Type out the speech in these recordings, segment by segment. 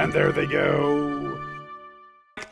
And there they go.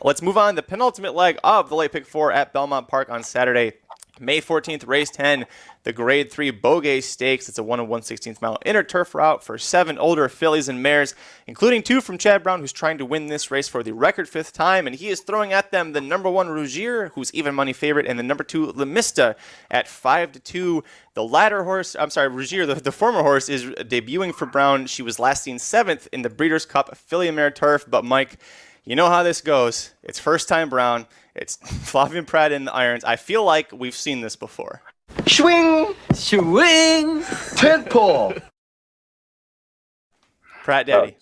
Let's move on. The penultimate leg of the late pick 4 at Belmont Park on Saturday, May 14th, race 10, the grade 3 Beaugay Stakes. It's a 1 1/16 mile inner turf route for 7 older fillies and mares, including 2 from Chad Brown, who's trying to win this race for the record 5th time. And he is throwing at them the number 1 Rougir, who's even money favorite, and the number 2 Lemista at 5-2. The latter horse, Rougir, the former horse, is debuting for Brown. She was last seen 7th in the Breeders' Cup filly and mare turf. But Mike, you know how this goes. It's first time Brown. It's Flavien Prat in the irons. I feel like we've seen this before. Swing! Swing! Tentpole! Pratt Daddy.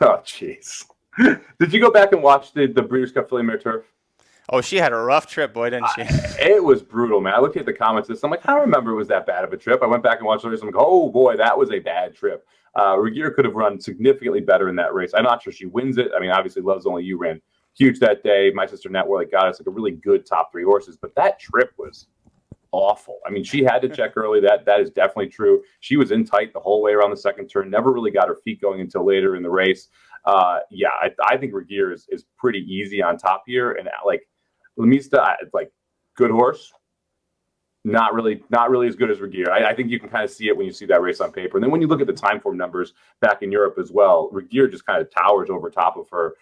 Oh, jeez. Did you go back and watch the Breeders' Cup filly mare turf? Oh, she had a rough trip, boy, didn't she? It was brutal, man. I looked at the comments and I'm like, I don't remember it was that bad of a trip. I went back and watched the race. I'm like, oh, boy, that was a bad trip. Rougir could have run significantly better in that race. I'm not sure she wins it. I mean, obviously, Love's Only You ran huge that day. My sister Nat Worley got us like a really good top 3 horses, but that trip was awful. I mean, she had to check early. That is definitely true. She was in tight the whole way around the second turn, never really got her feet going until later in the race. I think Rougir is pretty easy on top here. And like Lemista, like good horse, not really as good as Rougir. I think you can kind of see it when you see that race on paper. And then when you look at the time form numbers back in Europe as well, Rougir just kind of towers over top of her.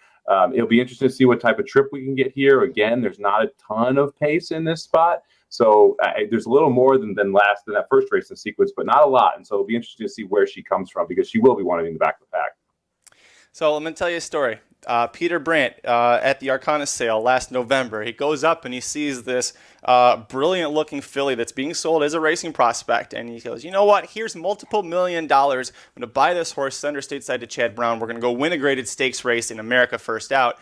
It'll be interesting to see what type of trip we can get here. Again, there's not a ton of pace in this spot. So there's a little more than that first race in sequence, but not a lot. And so it'll be interesting to see where she comes from because she will be wanting in the back of the pack. So let me tell you a story. Peter Brandt at the Arcana sale last November, he goes up and he sees this brilliant-looking filly that's being sold as a racing prospect, and he goes, you know what? Here's multiple $1 million. I'm going to buy this horse, send her stateside to Chad Brown. We're going to go win a graded stakes race in America first out.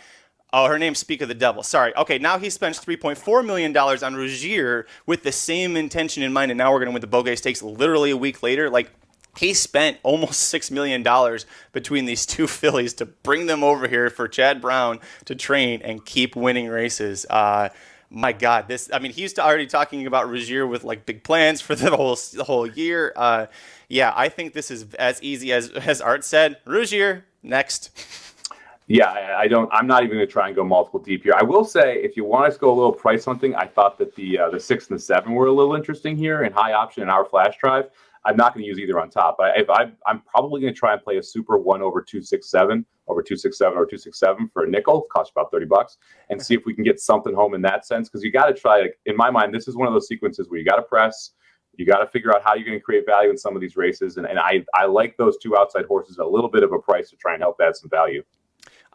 Oh, her name's Speak of the Devil. Sorry. Okay, now he spends $3.4 million on Rougir with the same intention in mind, and now we're going to win the Beaugay Stakes literally a week later. Like, he spent almost $6 million between these 2 fillies to bring them over here for Chad Brown to train and keep winning races. My God, he's already talking about Rougir with like big plans for the whole year. I think this is as easy as Art said. Rougir, next. Yeah, I'm not even going to try and go multiple deep here. I will say, if you want us to go a little price hunting, I thought that the 6 and the 7 were a little interesting here in high option and our flash drive. I'm not going to use either on top. I'm probably going to try and play a super 1 over 267 for a nickel. Costs about $30, and see if we can get something home in that sense. Because you got to try. Like, in my mind, this is one of those sequences where you got to press. You got to figure out how you're going to create value in some of these races, and I like those 2 outside horses a little bit of a price to try and help add some value.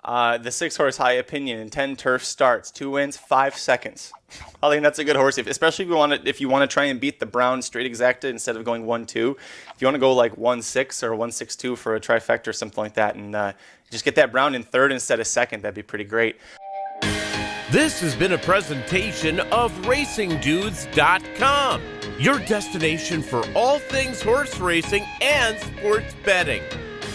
The 6-horse High Opinion in 10 turf starts, 2 wins, 5 seconds. I think that's a good horse, especially if you want to try and beat the Brown straight exacta instead of going 1-2. If you want to go like 1-6 or 1-6-2 for a trifecta or something like that, and just get that Brown in 3rd instead of 2nd, that'd be pretty great. This has been a presentation of RacingDudes.com, your destination for all things horse racing and sports betting.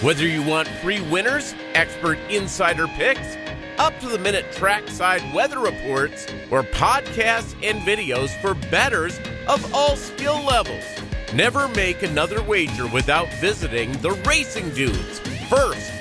Whether you want free winners, expert insider picks, up-to-the-minute trackside weather reports, or podcasts and videos for bettors of all skill levels, never make another wager without visiting the Racing Dudes. First,